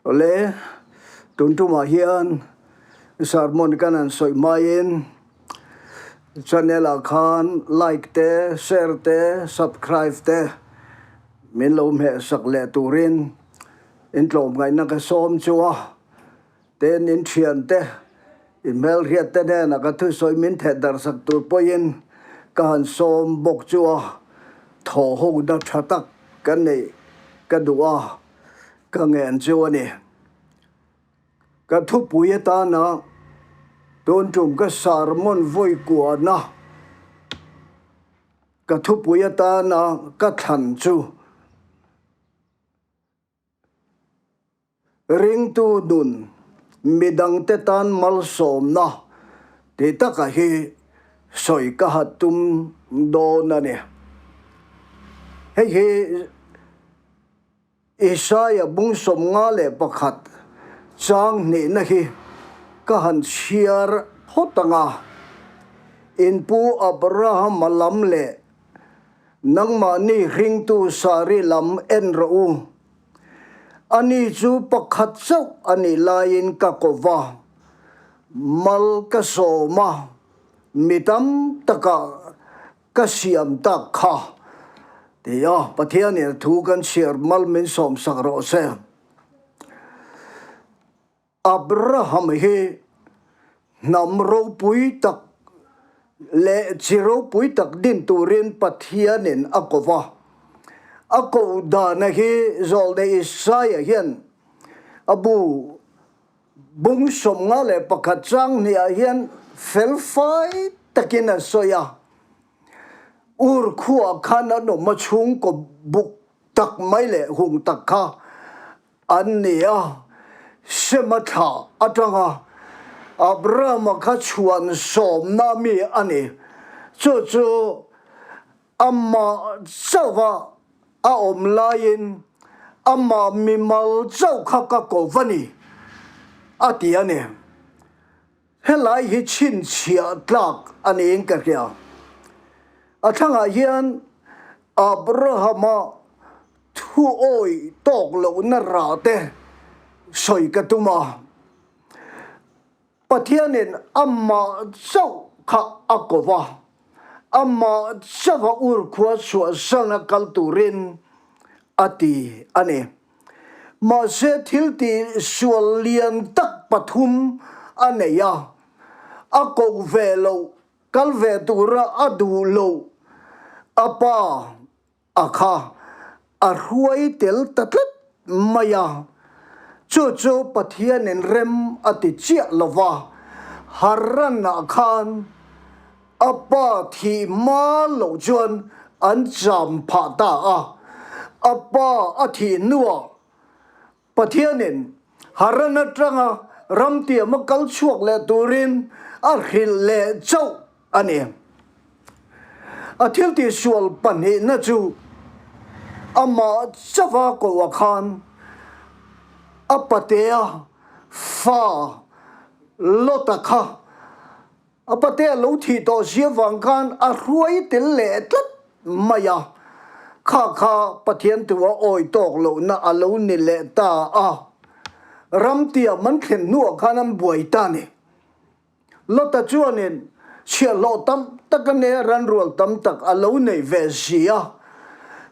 ole tuntuma hian sermon kanan soi main channel khan like te share te subscribe te min lo me sak le turin in tlom ngai na ka som chua ten in thian te in mel riat te na ka thu soi min the dar sak tur poin kan som bok chua tho ho da thatak kan nei ka duwa ka ngen chua ni ka thu puya ta na don tum ka sarmon voi kwa na ka thu puya ta na ka than chu Ringtu dun Midang te tan Malsawmna te ta ka hi soi ka hatum do na ne he Isaya bung som nga le pakhat chang ni na hi ka han chiar hotanga in pu Abraham malam le nang ma ni Ringtu sari lam en ro ani chu pakhat chau ani lain ka kova Malsawmna mitam taka ka siam ta kha te ya pathian ne thu kan share mal min som sak ro se Abraham he nam ro pui tak le chiro pui tak din turin pathian in akova ako da na hi zol de Isaya hian abu bung som nga le pakhat chang ni a hian felfai takina soya ur khua khana no machung ko buk tak mai le hung tak kha an nia sematha atanga Abraham kha chuan som na mi ani chu amma chawa a om lain amma mi mal chau kha ka ko vani ati ane helai hi chin chia tlak ani eng ka kya athanga hian Abraham thu oi tok lo na ra te soi ka tuma pathianin amma chau kha akova amma chawa ur khwa su sana kalturin ati ane ma se thilti sual lian tak pathum aneya ako velo kalve tura adu lo apa akha arhuai tel tatlat maya chu pathianin rem ati chia lova harana khan apa thi ma lo chuan an jam pha ta apa athi nuwa pathianin harana tranga ramti amakal chuak le turin arhil le chau ani athil ti sual pani na chu ama chawa ko wakhan apatea fa lotakha apatea lo thi to sia wangkan arhuai til le tlat maya kha pathian tuwa oi tok lo na alo ni le ta ramtia man khen nu khanam buai ta ni lota chuanin chia lo tam takane ran rual tam tak alo nei ve sia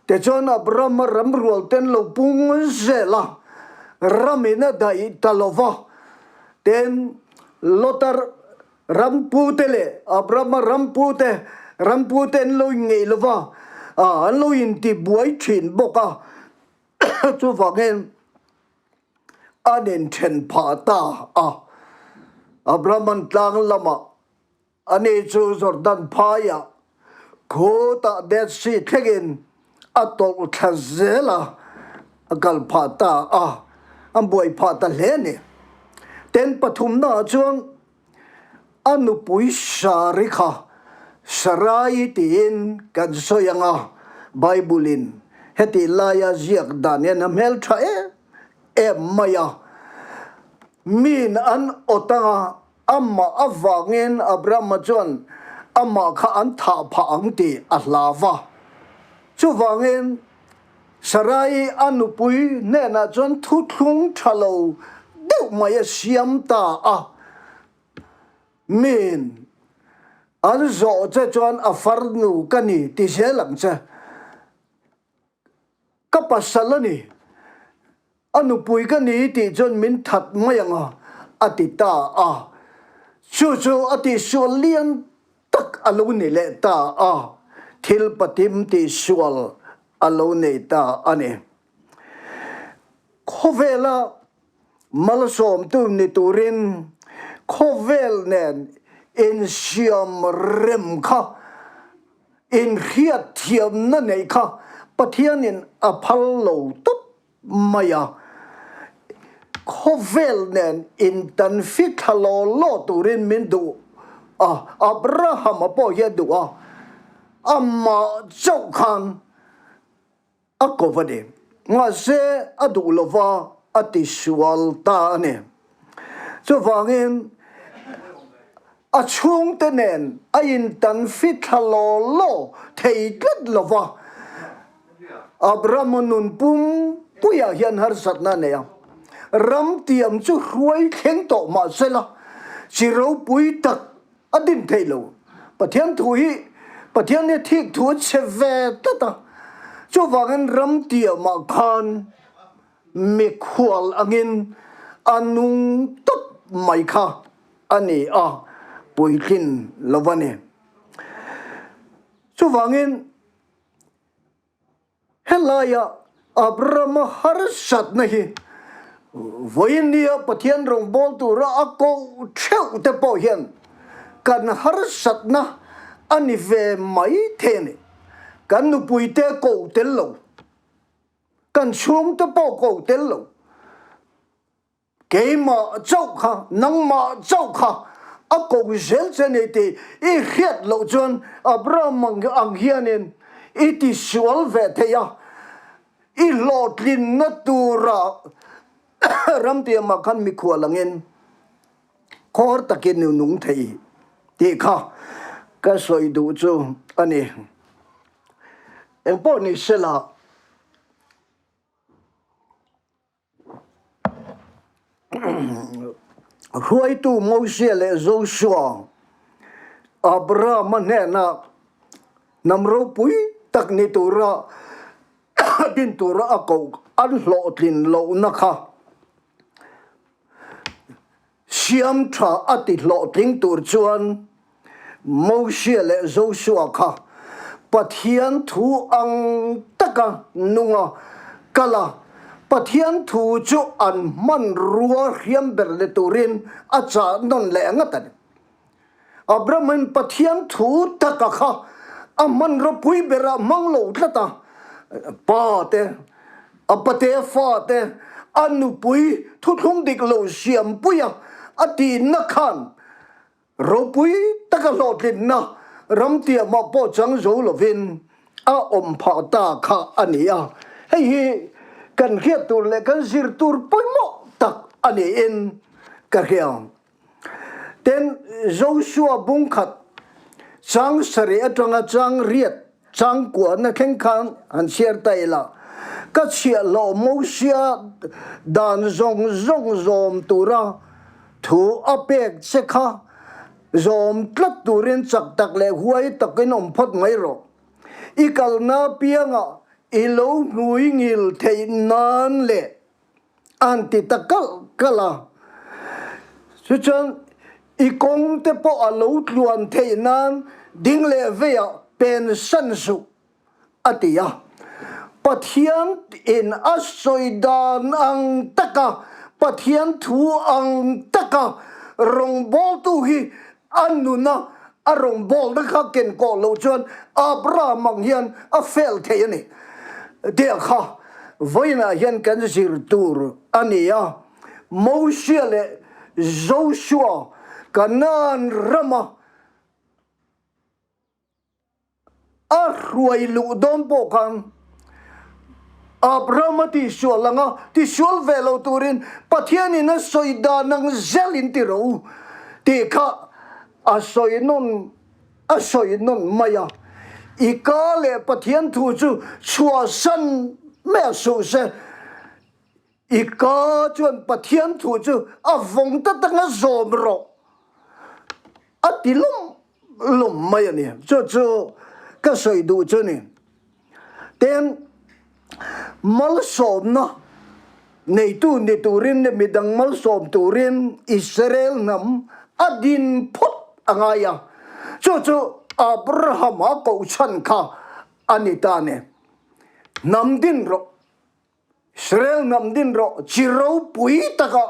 te chona brahma ram rual ten lo pung zela ramina dai talova ten lotar ramputele abrahma ramputen lo ngei lova an lo in ti buai thin boka chu wangen anen then phata abrahman tlang lama ane chu jordan phaya khota that si thegin atol thazela akal phata am buai phata lene ten pathum na chuang anu pui sharikha sarai tin kan soyanga bible heti laya ziak daniel mel tha maya min an otanga amma awangen abraham chuan amma kha an tha pha ang ti ahlawa chu wangen sarai anupui ne na chon thu thung thalo deu mai siam ta a min an zo che chon a farnu kani ti selam che ka pasalani anupui kani ti chon min that mayanga atita a chu chu ati sualian tak alo ni le ta a thil patim ti sual alo nei ta ane khovela malsom tu ni turin khovel nen in siam rem kha in hiat thiam na nei kha pathianin aphal lo tut maya khovel nen in tan fit halo lo turin min du Abraham apo ye du amma chau khan akovade nga se adu lova ati sual ta ne so wangin a chung tenen a in tan fit halo lo thei gat lova abramanun pum puya hian har satna ne ya ram tiam chu ruai kheng to ma sela chiro pui tak adin thailo pathian thui pathian ne thik thu cheve ta cho wangen ram tiam ma khan mi khwal angin anung tot mai kha ani a puikin lovane cho wangen helaya abraham har sat nahi voinia pathian rong bol tu ra ako theu te po hian kan har sat na ani ve mai thene kan nu pui te ko tel lo kan chung te po ko tel lo ke ma chau kha nang ma chau kha ako zel chene te e khiat lo chon abraham ang hianin iti sual ve the ya I lotlin na tura ram tia ma khan mi khualangin khor takin nung thei ti kha ka soi du chu ani empo ni sela huai tu Moses le Joshua Abraham ne na namro pui tak ni tura din tura ako an lotlin lo na kha siam tha ati lotling tur chuan Moses le Joshua kha pathian thu ang taka nunga kala pathian thu chu an man ruwa hiam ber le turin acha non le ngatan Abraham pathian thu taka kha aman ro pui bera manglo tlata pa te apate fa te anu pui thu thung dik lo siam puya ati na khan ro pui taka lotlin na ram tia ma po chang zo lovin a om pha ta kha ania hei kan khiat tur le kan sir tur poi mo tak ani in ka khiam ten Joshua bung khat chang sari atanga chang riat chang kwa na khen khan an share tai la ka chia lo mosia dan zong zom tura thu apek sekha zom tlat turin chak tak le huai takin om phot mai ro ikal na pianga ilo nui ngil thei nan le anti takal kala suchan ikong te po alo tluan thei nan ding le vea pen san su atia pathian in asoidan ang taka pathian thu ang taka rong bol tu hi anuna arong bol na kha ken ko lo chuan Abraham mang hian a fel the ani de kha voina hian kan sir tur ania Moses le Joshua kanan rama arwai lu don po kan Abraham ti sualanga ti sual velo turin pathian ina soida nang zelin ti ro ti kha asoinon maya ikale pathian thu chu chua san mẹ su se i ka chuan pathian thu chu a vong ta tanga zom ro a ti lum mai ani chu ka soi du chu ni ten Malsawmna nei tu ni turin ne midang Malsawm turin Israel nam adin phut angaya chu Abraham a ko chan kha anita ne nam din ro Israel nam din ro chiro pui taka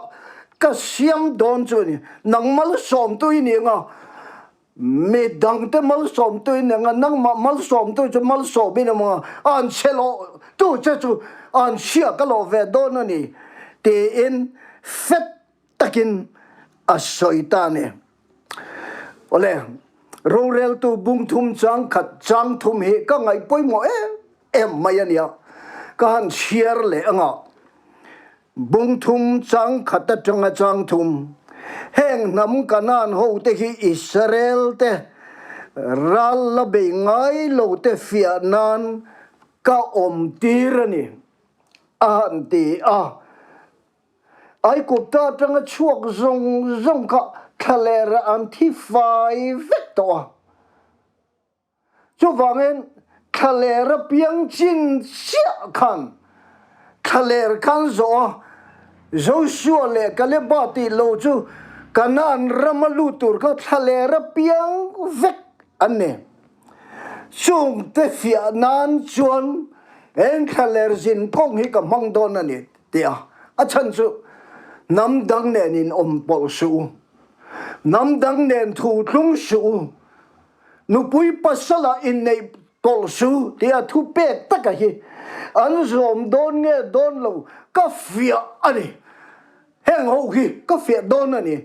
ka siam don chu ni nang Malsawm tu ni nga Midang te Malsawm tu ni nga nang Malsawm tu chu Malsawm ni ma an chelo tu chu an sia ka lo ve don ni te in fet takin a soitane ole rorel tu bung thum chang khat chang thum he ka ngai poi mo em mai ania ka han share le anga bung thum chang khat ta chang thum heng nam kanan ho te hi Israel te ral la be ngai lo te fia nan ka om tirani an ti ai ko ta tanga chuak zong ka khalera anti 5 vector chu wangen khalera piang chin sia khan khaler khan zo Joshua le kale bati lo chu kanan ramalu tur ka khalera piang vek anne chung te fia nan chuan en khaler jin kong hi ka mang don ani tia a chan chu nam dang nen in pol su nam dang nen thu tlung su nu pui pasala in nei pol su tia thu pe taka hi an zom don nge don lo ka fia ani heng ho hi ka fia don ani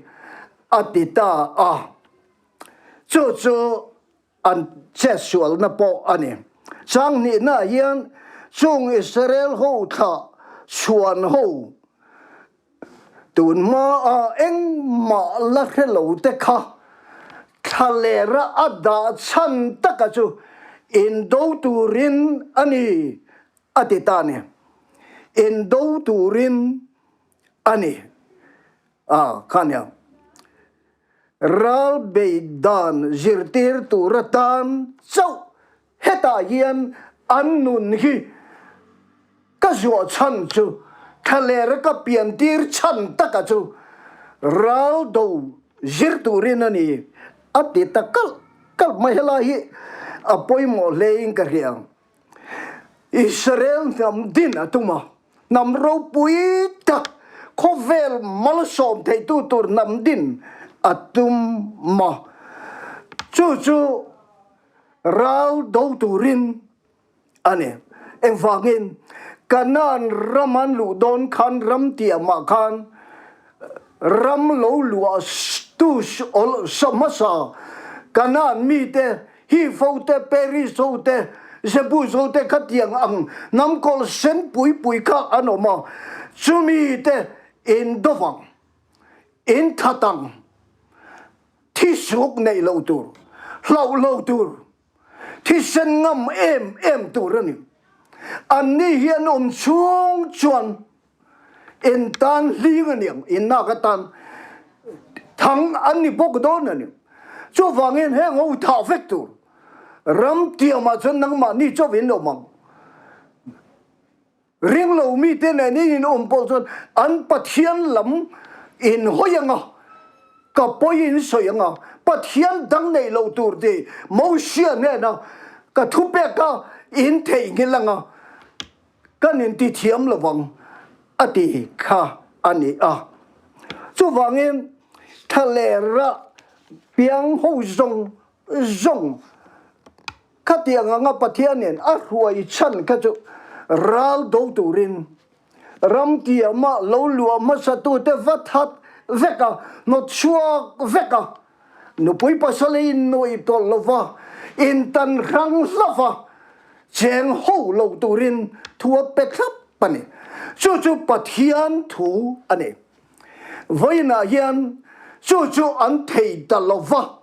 atita chu an chesual na po ani chang ni na hian chung Israel ho tha chuan ho tun ma eng ma la khelo te kha khalera ada chan taka chu in do turin ani atitane in do turin ani khanya ral beidan zirtir turatan chau heta hian annun hi ka zo chan chu khalera ka pian tir chan taka chu ral do zir turin ani atita kal mahela hi apoi mo lein ka riang Israel nam din atuma nam ro pui tak khovel Malsawm thei tu tur nam din atum ma chu ral do turin ane en wangin kanan raman lu don khan ram tia ma khan ram lo lu tu ol samasa kanan mi te hi fo te peri so te zebu so te khatiang ang nam kol sen pui ka anoma chumi te in dovang in thatang thi suk nei lo tur lo tur thi sen ngam em tur ani ani hian chung chuan in tan ling aniang in na ka tan thang ani bok don ani chu wangin heng ho tha vek tur ram tia ma chon nang ma ni cho vin lo mang ring lo mi te ne ni in pol chon an pathian lam in hoyanga ka poin soyanga pathian dang nei lo tur de mo sia ne na ka thu pe ka in thei ngilanga kanin ti thiam lawang ati kha ani chu wangin thalera piang ho zong khatianga nga pathianen a ruai chan ka chu ral do turin ram tia ma lo lua ma sa tu te vathat veka no chua veka no pui pasale noi to lova in tan rang lova cheng ho lo turin thua pe khap pani chu pathian thu ane voina hian chu an thei ta lova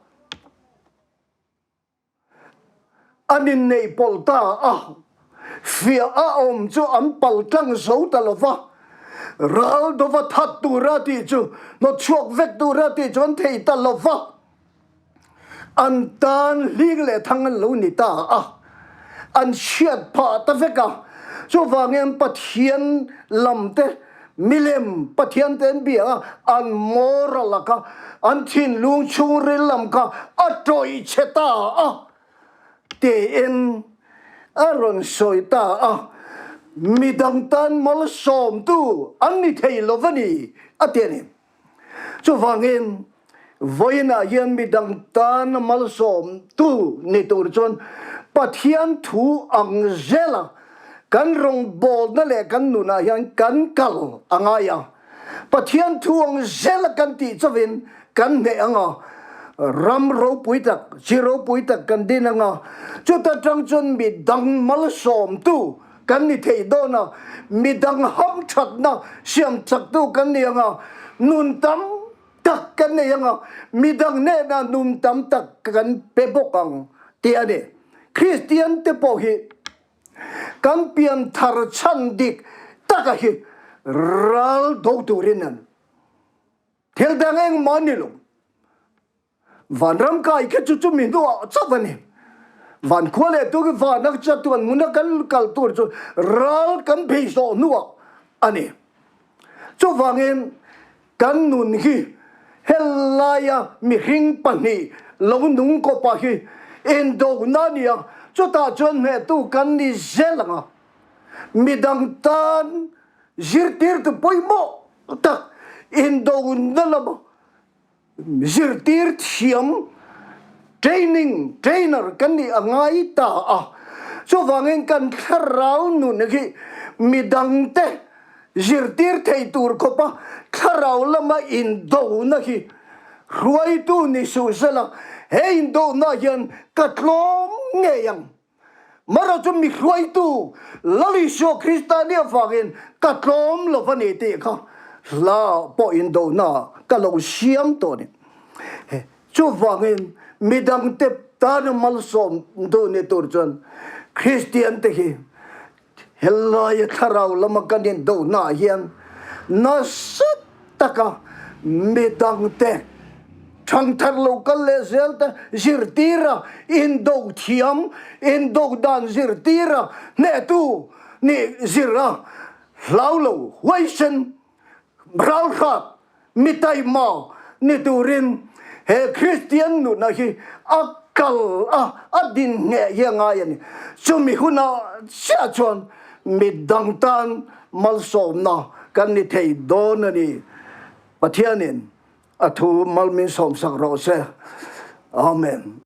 anin nei polta phía om chu am pal tlang zo talova ral dova that tu ra ti chu no chuak vek tu ra ti chon thei talova an tan ling le thang lo ni ta an chiat pha ta veka chu wangem pathian lamte milem pathian ten bia an moralaka an thin lung chung lam ka atoi cheta te en aron soita midang tan malsom tu anni thei lovani ateni chu wangin voina yan midang tan malsom tu ni tur chon pathian thu ang zela kan rong bol na le kan nuna yan kan kal angaya pathian thu ang zela kan ti chawin kan ne anga ram ro puitak zero puitak kan din anga chuta tang chon midang malsom tu kan ni thei do na midang ham that na siam chak tu kan ni anga nun tam tak kan ni anga midang ne na nun tam tak kan pebokang ti ane Christian te po hi kan pian thar chan dik taka hi ral do tu rinan thel dangeng manilo van ram kai ke chu chu min do chavani van khole tu ke van nak cha tu mun kan kal tur chu ral kan phei so nuwa ani chu wangin kan nun hi helaya mi hing pani lo nung ko pa hi endo nania chu ta chon me tu kan ni zelanga midang tan zirtir tu poimo tak endo nalama zirtir thiam trainer kan ni angai ta so wangin kan kharau nu nagi midang te zirtir thei tur ko pa kharau lama indo na hi ruai tu ni su sala he indo na yan katlom ngeyang mara chu mi ruai tu lali sho kristania wangin katlom lo vani te kha la po indo na ka lo siam to ni chu wangin midang te tan malsom do ne tur chon Christian te hi hello ya kharau lama kanin do na hian na sat taka midang te thang thar local le zelta zirtira indo thiam indo dan zirtira ne tu ni zira laulo waisen bralkha mitai ma ni turin he Christian nu na hi akal adin nge yanga yani chumi huna cha chon midang tan malsawmna kan ni thei don ani pathianin athu malmin som sak ro se amen.